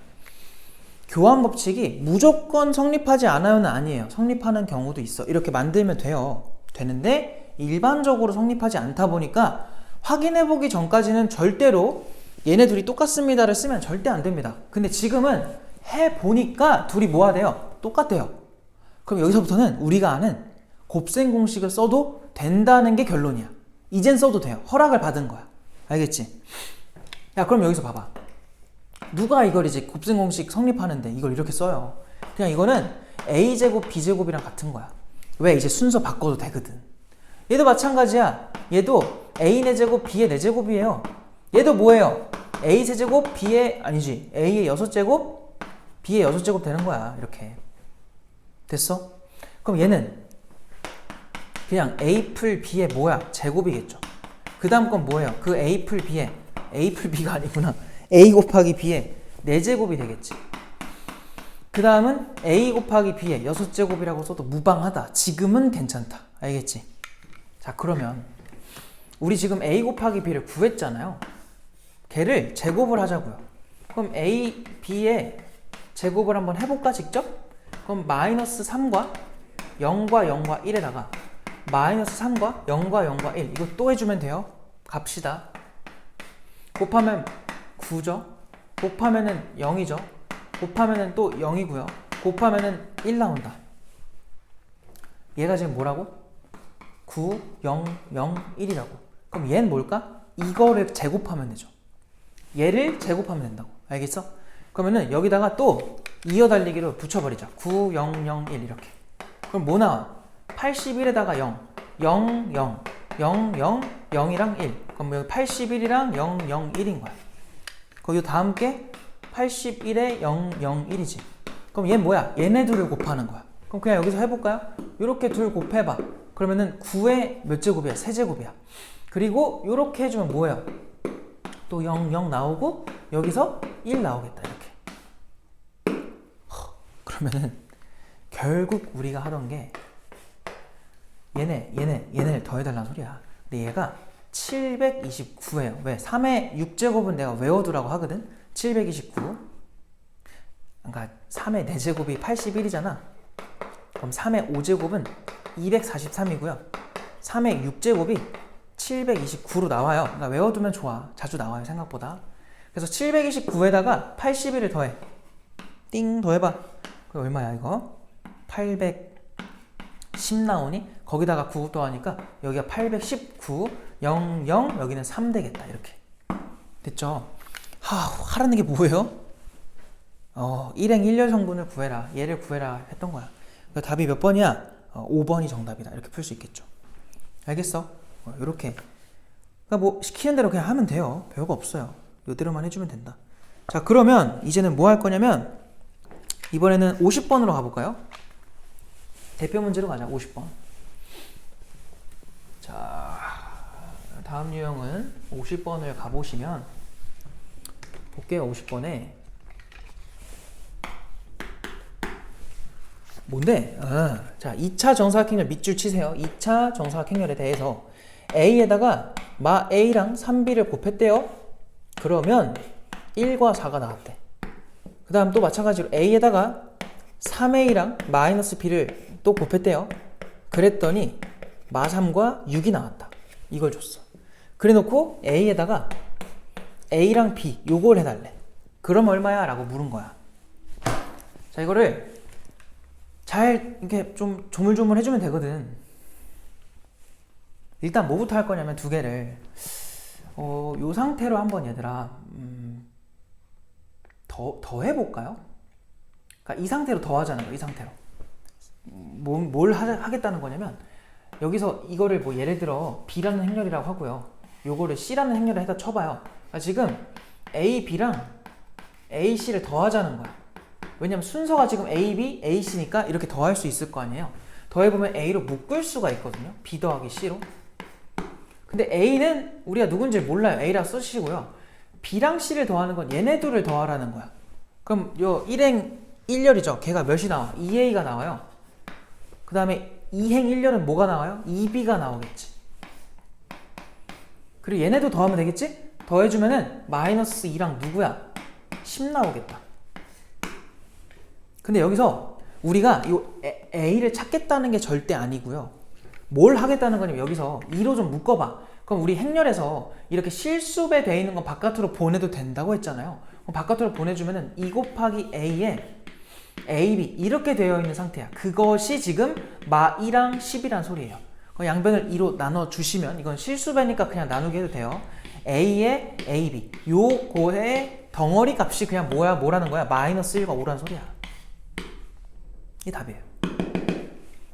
교환 법칙이 무조건 성립하지 않아요는 아니에요. 성립하는 경우도 있어. 이렇게 만들면 돼요. 되는데 일반적으로 성립하지 않다 보니까 확인해보기 전까지는 절대로 얘네 둘이 똑같습니다를 쓰면 절대 안 됩니다. 근데 지금은 해보니까 둘이 뭐가 돼요? 똑같대요. 그럼 여기서부터는 우리가 아는 곱셈 공식을 써도 된다는 게 결론이야. 이젠 써도 돼요. 허락을 받은 거야. 알겠지? 야, 그럼 여기서 봐봐. 누가 이걸 이제 곱셈 공식 성립하는데 이걸 이렇게 써요. 그냥 이거는 a제곱 b제곱이랑 같은 거야. 왜? 이제 순서 바꿔도 되거든. 얘도 마찬가지야. 얘도 a 4제곱 b의 4제곱이에요. 얘도 뭐예요? a 세제곱 b의 아니지 a의 6제곱 b의 6제곱 되는 거야. 이렇게 됐어? 그럼 얘는 그냥 a 풀 b의 뭐야? 제곱이겠죠. 그 다음 건 뭐예요? 그 a 풀 b의 a 풀 b가 아니구나. a 곱하기 b의 4제곱이 되겠지. 그 다음은 a 곱하기 b의 6제곱이라고 써도 무방하다. 지금은 괜찮다. 알겠지? 자, 그러면 우리 지금 a 곱하기 b를 구했잖아요. 걔를 제곱을 하자고요. 그럼 a, b의 제곱을 한번 해볼까 직접? 그럼 마이너스 3과 0과 0과 1에다가 마이너스 3과 0과 0과 1 이거 또 해주면 돼요. 갑시다. 곱하면 9죠. 곱하면은 0이죠. 곱하면은 또 0이고요. 곱하면은 1 나온다. 얘가 지금 뭐라고? 9, 0, 0, 1이라고. 그럼 얘는 뭘까? 이거를 제곱하면 되죠. 얘를 제곱하면 된다고. 알겠어? 그러면은 여기다가 또 이어달리기로 붙여버리자. 9, 0, 0, 1 이렇게. 그럼 뭐 나와? 81에다가 0, 0, 0, 0, 0, 0이랑 1. 그럼 여기 81이랑 0, 0, 1인 거야. 거기 다음 게 81에 0, 0, 1이지. 그럼 얘 뭐야? 얘네 둘을 곱하는 거야. 그럼 그냥 여기서 해볼까요? 이렇게 둘 곱해봐. 그러면은 9의 몇 제곱이야? 세제곱이야. 그리고 이렇게 해주면 뭐예요? 또 0, 0 나오고 여기서 1 나오겠다. 이렇게. 그러면은 결국 우리가 하던 게 얘네를 더해달라는 소리야. 근데 얘가 729예요. 왜? 3의 6제곱은 내가 외워두라고 하거든. 729. 그러니까 3의 4제곱이 81이잖아. 그럼 3의 5제곱은 243이고요. 3의 6제곱이 729로 나와요. 그러니까 외워두면 좋아. 자주 나와요, 생각보다. 그래서 729에다가 81을 더해. 띵, 더해봐. 그게 얼마야, 이거? 810 나오니? 거기다가 9 더하니까 여기가 819, 0, 0, 여기는 3 되겠다. 이렇게. 됐죠? 하라는 게 뭐예요? 일행 1열 성분을 구해라. 얘를 구해라 했던 거야. 그러니까 답이 몇 번이야? 5번이 정답이다. 이렇게 풀 수 있겠죠. 알겠어? 이렇게. 그러니까 뭐 시키는 대로 그냥 하면 돼요. 별거 없어요. 이대로만 해주면 된다. 자, 그러면 이제는 뭐 할 거냐면 이번에는 50번으로 가볼까요? 대표 문제로 가자. 50번. 자, 다음 유형은 50번을 가보시면 볼게요. 50번에 뭔데? 자, 2차 정사각형렬 밑줄 치세요. 2차 정사각형렬에 대해서 A에다가 마 A랑 3B를 곱했대요. 그러면 1과 4가 나왔대. 그 다음 또 마찬가지로 A에다가 3A랑 마이너스 B를 또 곱했대요. 그랬더니 마 3과 6이 나왔다. 이걸 줬어. 그래 놓고 A에다가 A랑 B 요걸 해달래. 그럼 얼마야? 라고 물은 거야. 자, 이거를 잘 이렇게 좀 조물조물 해주면 되거든. 일단 뭐부터 할 거냐면 두 개를 요 상태로 한번 얘들아 더 해볼까요? 그러니까 이 상태로 더 하자는 거야. 이 상태로 뭘 하겠다는 거냐면 여기서 이거를 뭐 예를 들어 B라는 행렬이라고 하고요. 요거를 C라는 행렬을 해다 쳐봐요. 그러니까 지금 A, B랑 A, C를 더하자는 거야. 왜냐면 순서가 지금 A, B, A, C니까 이렇게 더할 수 있을 거 아니에요. 더해보면 A로 묶을 수가 있거든요. B 더하기 C로. 근데 A는 우리가 누군지 몰라요. A라고 쓰시고요. B랑 C를 더하는 건 얘네 둘을 더하라는 거야. 그럼 요 1행 1열이죠. 걔가 몇이 나와? 2A가 나와요. 그 다음에 2행 1열은 뭐가 나와요? 2B가 나오겠지. 그리고 얘네도 더하면 되겠지? 더해주면은 마이너스 2랑 누구야? 10 나오겠다. 근데 여기서 우리가 이 A를 찾겠다는 게 절대 아니고요. 뭘 하겠다는 거냐면 여기서 2로 좀 묶어봐. 그럼 우리 행렬에서 이렇게 실수배 돼 있는 건 바깥으로 보내도 된다고 했잖아요. 그럼 바깥으로 보내주면은 2 곱하기 A에 AB 이렇게 되어 있는 상태야. 그것이 지금 마 2랑 10이란 소리예요. 양변을 2로 나눠주시면 이건 실수배니까 그냥 나누게 해도 돼요. A에 AB 요거의 덩어리 값이 그냥 뭐라는 거야? 마이너스 1과 5란 소리야. 이게 답이에요.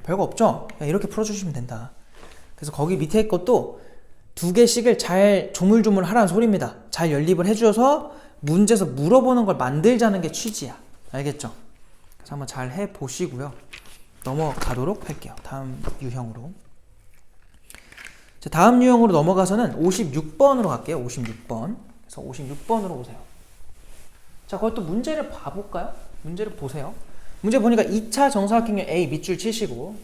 별거 없죠? 이렇게 풀어주시면 된다. 그래서 거기 밑에 것도 두 개씩을 잘 조물조물 하라는 소리입니다. 잘 연립을 해줘서 문제에서 물어보는 걸 만들자는 게 취지야. 알겠죠? 그래서 한번 잘 해보시고요. 넘어가도록 할게요. 다음 유형으로. 자, 다음 유형으로 넘어가서는 56번으로 갈게요. 56번. 그래서 56번으로 오세요. 자, 그것도 문제를 봐볼까요? 문제를 보세요. 문제 보니까 2차 정사각형렬 A 밑줄 치시고,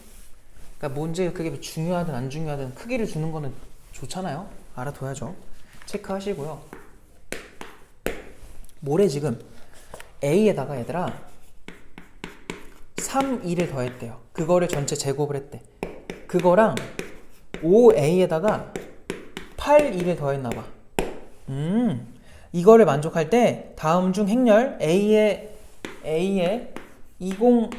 그러니까 문제 그게 중요하든 안 중요하든 크기를 주는 거는 좋잖아요. 알아둬야죠. 체크하시고요. 뭐래 지금 A에다가 얘들아 3, 2를 더했대요. 그거를 전체 제곱을 했대. 그거랑 5A에다가 8, 2를 더했나봐. 이거를 만족할 때 다음 중 행렬 A에 20,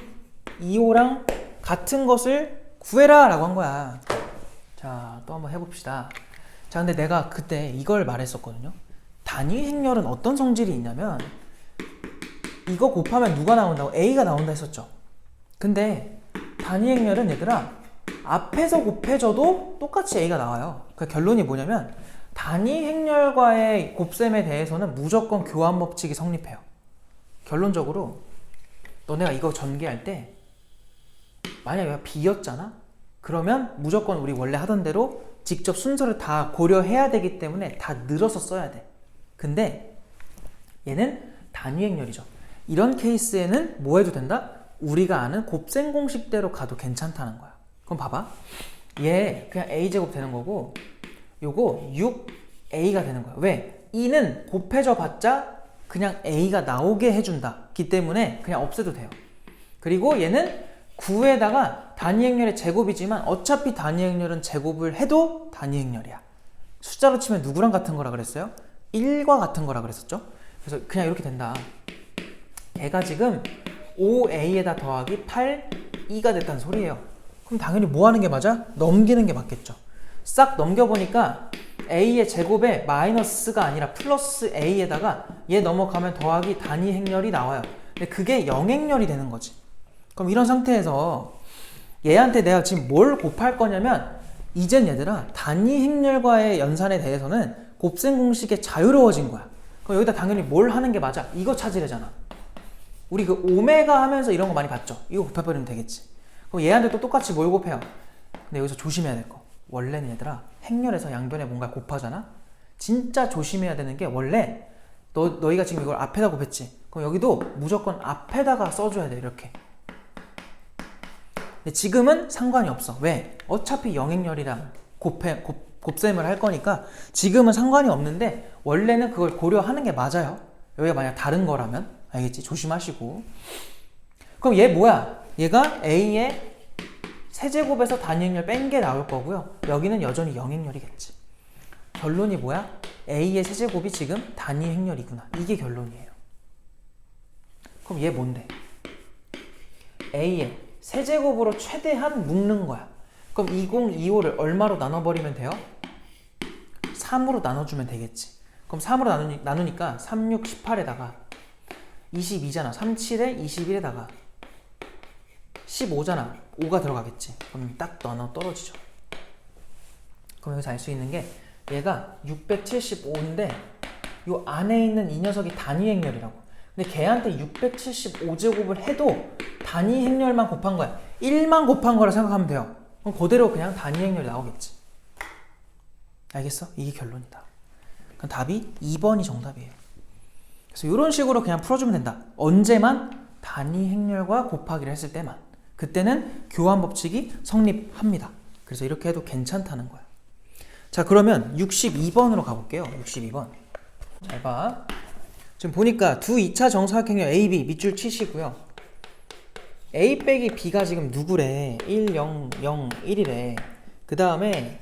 25랑 같은 것을 구해라 라고 한 거야. 자, 또 한번 해봅시다. 자, 근데 내가 그때 이걸 말했었거든요. 단위 행렬은 어떤 성질이 있냐면 이거 곱하면 누가 나온다고? A가 나온다 했었죠. 근데 단위 행렬은 얘들아 앞에서 곱해줘도 똑같이 A가 나와요. 그 결론이 뭐냐면 단위 행렬과의 곱셈에 대해서는 무조건 교환 법칙이 성립해요. 결론적으로 너네가 이거 전개할 때 만약 얘가 B였잖아? 그러면 무조건 우리 원래 하던 대로 직접 순서를 다 고려해야 되기 때문에 다 늘어서 써야 돼. 근데 얘는 단위행렬이죠. 이런 케이스에는 뭐 해도 된다? 우리가 아는 곱셈 공식대로 가도 괜찮다는 거야. 그럼 봐봐. 얘 그냥 a제곱 되는 거고 요거 6a가 되는 거야. 왜? 2는 곱해져 봤자 그냥 a가 나오게 해준다. 기 때문에 그냥 없애도 돼요. 그리고 얘는 9에다가 단위행렬의 제곱이지만 어차피 단위행렬은 제곱을 해도 단위행렬이야. 숫자로 치면 누구랑 같은 거라 그랬어요? 1과 같은 거라 그랬었죠? 그래서 그냥 이렇게 된다. 얘가 지금 5a에다 더하기 8e가 됐다는 소리예요. 그럼 당연히 뭐 하는 게 맞아? 넘기는 게 맞겠죠. 싹 넘겨보니까 a의 제곱에 마이너스가 아니라 플러스 a에다가 얘 넘어가면 더하기 단위 행렬이 나와요. 근데 그게 영행렬이 되는 거지. 그럼 이런 상태에서 얘한테 내가 지금 뭘 곱할 거냐면 이젠 얘들아 단위 행렬과의 연산에 대해서는 곱셈 공식에 자유로워진 거야. 그럼 여기다 당연히 뭘 하는 게 맞아? 이거 찾으려잖아. 우리 그 오메가 하면서 이런 거 많이 봤죠? 이거 곱해버리면 되겠지. 그럼 얘한테 또 똑같이 뭘 곱해요? 근데 여기서 조심해야 될 거. 원래는 얘들아 행렬에서 양변에 뭔가 곱하잖아? 진짜 조심해야 되는 게 원래 너희가 지금 이걸 앞에다 곱했지? 그럼 여기도 무조건 앞에다가 써줘야 돼. 이렇게. 근데 지금은 상관이 없어. 왜? 어차피 영행렬이랑 곱셈을 할 거니까 지금은 상관이 없는데 원래는 그걸 고려하는 게 맞아요. 여기가 만약 다른 거라면 알겠지? 조심하시고. 그럼 얘 뭐야? 얘가 a의 세제곱에서 단위행렬 뺀 게 나올 거고요. 여기는 여전히 영행렬이겠지. 결론이 뭐야? a의 세제곱이 지금 단위행렬이구나. 이게 결론이에요. 그럼 얘 뭔데? a의 세제곱으로 최대한 묶는 거야. 그럼 2025를 얼마로 나눠버리면 돼요? 3으로 나눠주면 되겠지. 그럼 3으로 나누니까 3, 6, 18에다가 22잖아. 3, 7에 21에다가 15잖아. 5가 들어가겠지. 그럼 딱 나눠 떨어지죠. 그럼 여기서 알 수 있는 게 얘가 675인데 요 안에 있는 이 녀석이 단위행렬이라고. 근데 걔한테 675제곱을 해도 단위행렬만 곱한 거야. 1만 곱한 거라 생각하면 돼요. 그럼 그대로 그냥 단위행렬이 나오겠지. 알겠어? 이게 결론이다. 그럼 답이 2번이 정답이에요. 그래서 이런 식으로 그냥 풀어주면 된다. 언제만? 단위행렬과 곱하기를 했을 때만. 그때는 교환법칙이 성립합니다. 그래서 이렇게 해도 괜찮다는 거야. 자, 그러면 62번으로 가볼게요. 62번. 잘 봐. 지금 보니까 두 2차 정사각형의 A, B 밑줄 치시고요. A 빼기 B가 지금 누구래? 1, 0, 0, 1이래. 그 다음에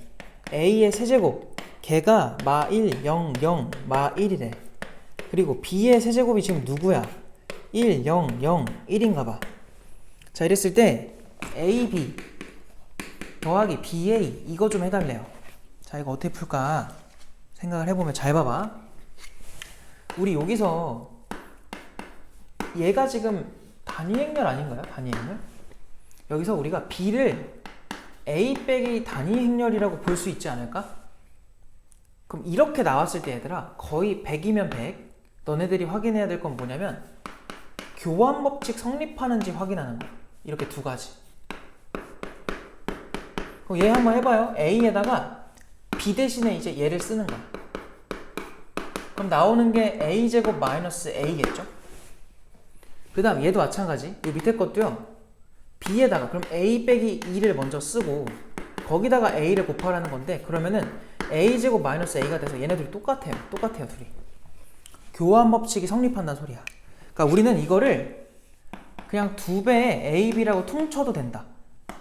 A의 세제곱, 걔가 마 1, 0, 0, 마 1이래. 그리고 B의 세제곱이 지금 누구야? 1, 0, 0, 1인가 봐. 자, 이랬을 때 AB 더하기 BA 이거 좀 해달래요. 자, 이거 어떻게 풀까 생각을 해보면 잘 봐봐. 우리 여기서 얘가 지금 단위행렬 아닌가요? 단위행렬? 여기서 우리가 B를 A 빼기 단위행렬이라고 볼 수 있지 않을까? 그럼 이렇게 나왔을 때 얘들아 거의 100이면 100. 너네들이 확인해야 될 건 뭐냐면 교환법칙 성립하는지 확인하는 거야. 이렇게 두 가지. 그럼 얘 한번 해봐요. A에다가 B 대신에 이제 얘를 쓰는 거야. 그럼 나오는 게 A제곱 마이너스 A겠죠? 그 다음 얘도 마찬가지. 이 밑에 것도요. B에다가 그럼 A 빼기 2를 먼저 쓰고 거기다가 A를 곱하라는 건데 그러면은 A제곱 마이너스 A가 돼서 얘네들이 똑같아요. 똑같아요 둘이. 교환법칙이 성립한다는 소리야. 그러니까 우리는 이거를 그냥 2배의 AB라고 퉁쳐도 된다.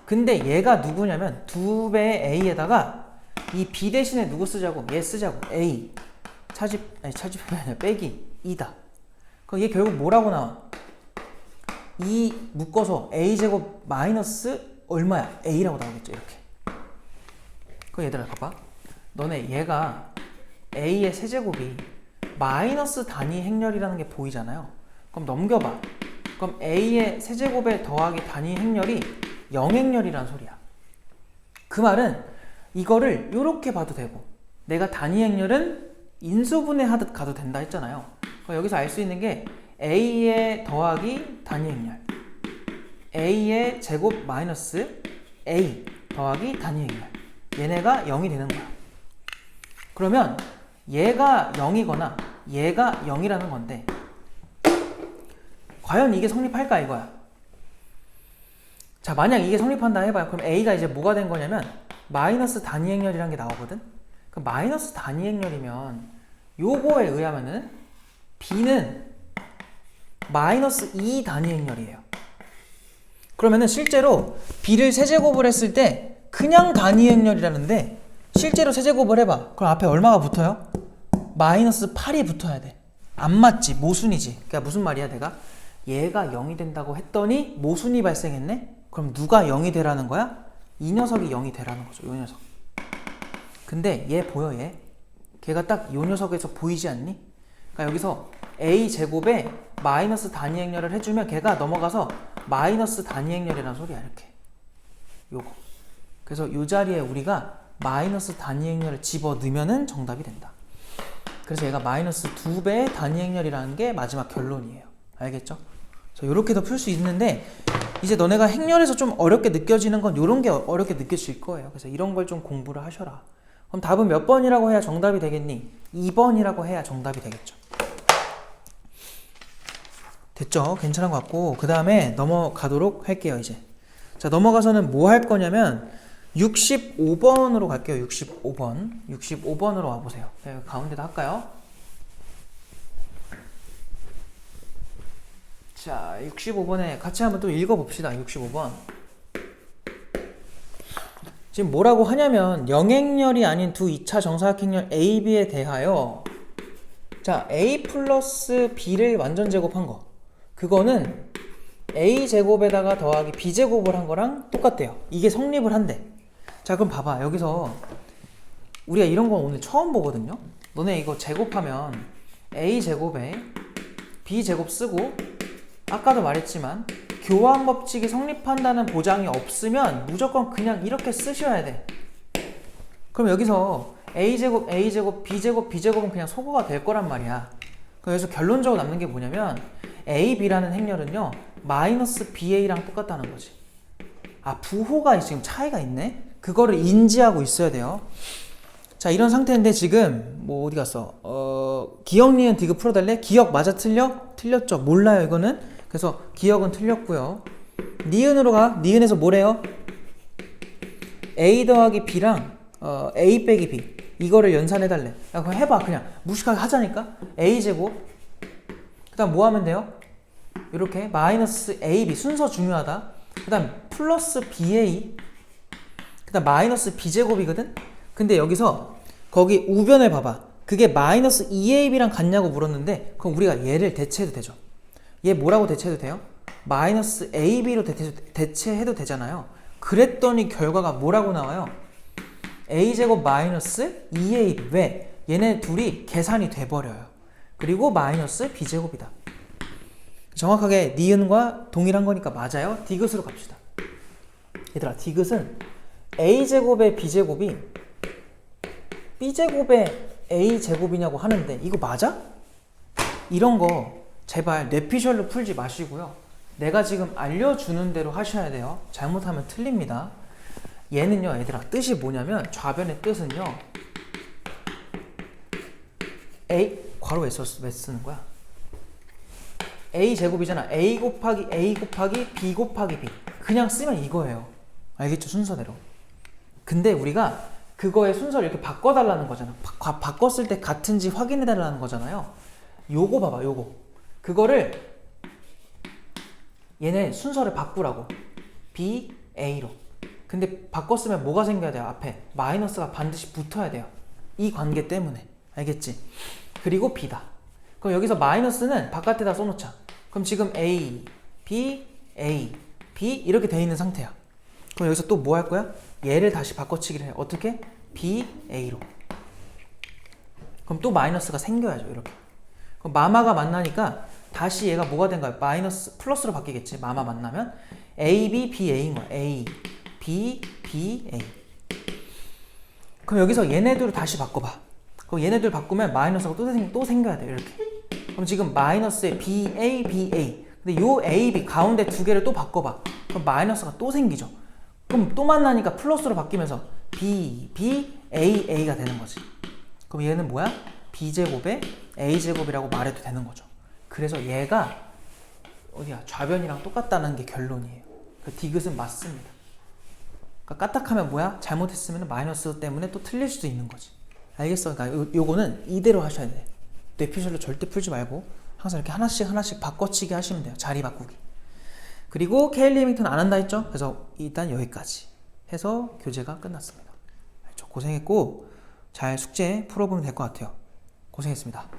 근데 얘가 누구냐면 2배의 A에다가 이 B 대신에 누구 쓰자고? 얘 쓰자고. A 차집이 아니라 빼기 2다. 그럼 얘 결국 뭐라고 나와? 2 묶어서 A제곱 마이너스 얼마야? A라고 나오겠죠 이렇게. 그럼 얘들아 봐봐. 너네 얘가 A의 세제곱이 마이너스 단위 행렬이라는 게 보이잖아요. 그럼 넘겨봐. 그럼 A의 세제곱에 더하기 단위 행렬이 영행렬이란 소리야. 그 말은 이거를 이렇게 봐도 되고 내가 단위 행렬은 인수분해 하듯 가도 된다 했잖아요. 그럼 여기서 알 수 있는 게 A의 더하기 단위 행렬 A의 제곱 마이너스 A 더하기 단위행렬. 얘네가 0이 되는 거야. 그러면 얘가 0이거나 얘가 0이라는 건데 과연 이게 성립할까 이거야. 자, 만약 이게 성립한다 해봐요. 그럼 A가 이제 뭐가 된 거냐면 마이너스 단위행렬이라는 게 나오거든. 그럼 마이너스 단위행렬이면 요거에 의하면은 B는 마이너스 2 단위행렬이에요. 그러면은 실제로 B를 세제곱을 했을 때 그냥 단위행렬이라는데 실제로 세제곱을 해봐. 그럼 앞에 얼마가 붙어요? 마이너스 8이 붙어야 돼. 안 맞지? 모순이지. 그러니까 무슨 말이야 내가? 얘가 0이 된다고 했더니 모순이 발생했네? 그럼 누가 0이 되라는 거야? 이 녀석이 0이 되라는 거죠. 요 녀석. 근데 얘 보여 얘? 걔가 딱 요 녀석에서 보이지 않니? 그러니까 여기서 a제곱에 마이너스 단위행렬을 해주면 걔가 넘어가서 마이너스 단위행렬이라는 소리야. 이렇게 요거. 그래서 요 자리에 우리가 마이너스 단위행렬을 집어넣으면 정답이 된다. 그래서 얘가 마이너스 2배의 단위행렬이라는 게 마지막 결론이에요. 알겠죠? 이렇게도 풀 수 있는데 이제 너네가 행렬에서 좀 어렵게 느껴지는 건 이런 게 어렵게 느껴질 거예요. 그래서 이런 걸 좀 공부를 하셔라. 그럼 답은 몇 번이라고 해야 정답이 되겠니? 2번이라고 해야 정답이 되겠죠. 됐죠? 괜찮은 것 같고 그 다음에 넘어가도록 할게요. 이제 자 넘어가서는 뭐 할 거냐면 65번으로 갈게요. 65번으로 와보세요. 네, 가운데다 할까요? 자 65번에 같이 한번 또 읽어봅시다. 65번 지금 뭐라고 하냐면 영행렬이 아닌 두 2차 정사각형렬 A, B에 대하여 자 A 플러스 B를 완전 제곱한 거 그거는 A제곱에다가 더하기 B제곱을 한 거랑 똑같대요. 이게 성립을 한대. 자 그럼 봐봐. 여기서 우리가 이런 건 오늘 처음 보거든요. 너네 이거 제곱하면 A제곱에 B제곱 쓰고 아까도 말했지만 교환 법칙이 성립한다는 보장이 없으면 무조건 그냥 이렇게 쓰셔야 돼. 그럼 여기서 A제곱, A제곱, B제곱, B제곱은 그냥 소거가 될 거란 말이야. 그래서 결론적으로 남는 게 뭐냐면 A, B라는 행렬은요 마이너스 BA랑 똑같다는 거지. 아 부호가 지금 차이가 있네? 그거를 인지하고 있어야 돼요. 자 이런 상태인데 지금 뭐 어디 갔어? 기억, 니은, 디귿 풀어달래? 기억 맞아 틀려? 틀렸죠. 몰라요 이거는. 그래서 기억은 틀렸고요. 니은으로 가. 니은에서 뭐래요? A 더하기 B랑 A 빼기 B 이거를 연산해달래. 야 그럼 해봐. 그냥 무식하게 하자니까. A제곱 그 다음 뭐 하면 돼요? 이렇게 마이너스 AB 순서 중요하다. 그 다음 플러스 BA 그 다음 마이너스 B제곱이거든? 근데 여기서 거기 우변을 봐봐. 그게 마이너스 2AB랑 같냐고 물었는데 그럼 우리가 얘를 대체해도 되죠. 얘 뭐라고 대체해도 돼요? 마이너스 AB로 대체해도 되잖아요. 그랬더니 결과가 뭐라고 나와요? A제곱 마이너스 2AB. 왜? 얘네 둘이 계산이 돼버려요. 그리고 마이너스 B제곱이다. 정확하게 니은과 동일한 거니까 맞아요. 디귿으로 갑시다. 얘들아 디귿은 A제곱의 B제곱이 B제곱의 A제곱이냐고 하는데 이거 맞아? 이런 거 제발 뇌피셜로 풀지 마시고요. 내가 지금 알려주는 대로 하셔야 돼요. 잘못하면 틀립니다. 얘는요 얘들아 뜻이 뭐냐면 좌변의 뜻은요 A 괄호 왜 쓰는 거야? A제곱이잖아. A 곱하기 A 곱하기 B 곱하기 B 그냥 쓰면 이거예요. 알겠죠? 순서대로. 근데 우리가 그거의 순서를 이렇게 바꿔달라는 거잖아. 바꿨을 때 같은지 확인해달라는 거잖아요. 요거 봐봐 요거 그거를 얘네 순서를 바꾸라고 B, A로. 근데 바꿨으면 뭐가 생겨야 돼요? 앞에 마이너스가 반드시 붙어야 돼요. 이 관계 때문에. 알겠지? 그리고 B다. 그럼 여기서 마이너스는 바깥에다 써놓자. 그럼 지금 A, B, A, B 이렇게 돼 있는 상태야. 그럼 여기서 또 뭐 할 거야? 얘를 다시 바꿔치기를 해. 어떻게? B, A로. 그럼 또 마이너스가 생겨야죠. 이렇게. 그럼 마마가 만나니까 다시 얘가 뭐가 된 거야? 마이너스 플러스로 바뀌겠지. 마마 만나면 A, B, B, A인 거야. A, B, B, A. 그럼 여기서 얘네들을 다시 바꿔봐. 그럼 얘네들 바꾸면 마이너스가 또 생겨야 돼. 이렇게. 그럼 지금 마이너스에 B, A, B, A. 근데 요 A, B 가운데 두 개를 또 바꿔봐. 그럼 마이너스가 또 생기죠. 그럼 또 만나니까 플러스로 바뀌면서 B, B, A, A가 되는 거지. 그럼 얘는 뭐야? B제곱에 A제곱이라고 말해도 되는 거죠. 그래서 얘가 어디야? 좌변이랑 똑같다는 게 결론이에요. 그 디귿은 맞습니다. 그러니까 까딱하면 뭐야? 잘못했으면 마이너스 때문에 또 틀릴 수도 있는 거지. 알겠어? 그러니까 요거는 이대로 하셔야 돼. 뇌피셜로 절대 풀지 말고 항상 이렇게 하나씩 바꿔치기 하시면 돼요. 자리 바꾸기. 그리고 케일리 해밍턴 안 한다 했죠? 그래서 일단 여기까지 해서 교재가 끝났습니다. 고생했고 잘 숙제 풀어보면 될 것 같아요. 고생했습니다.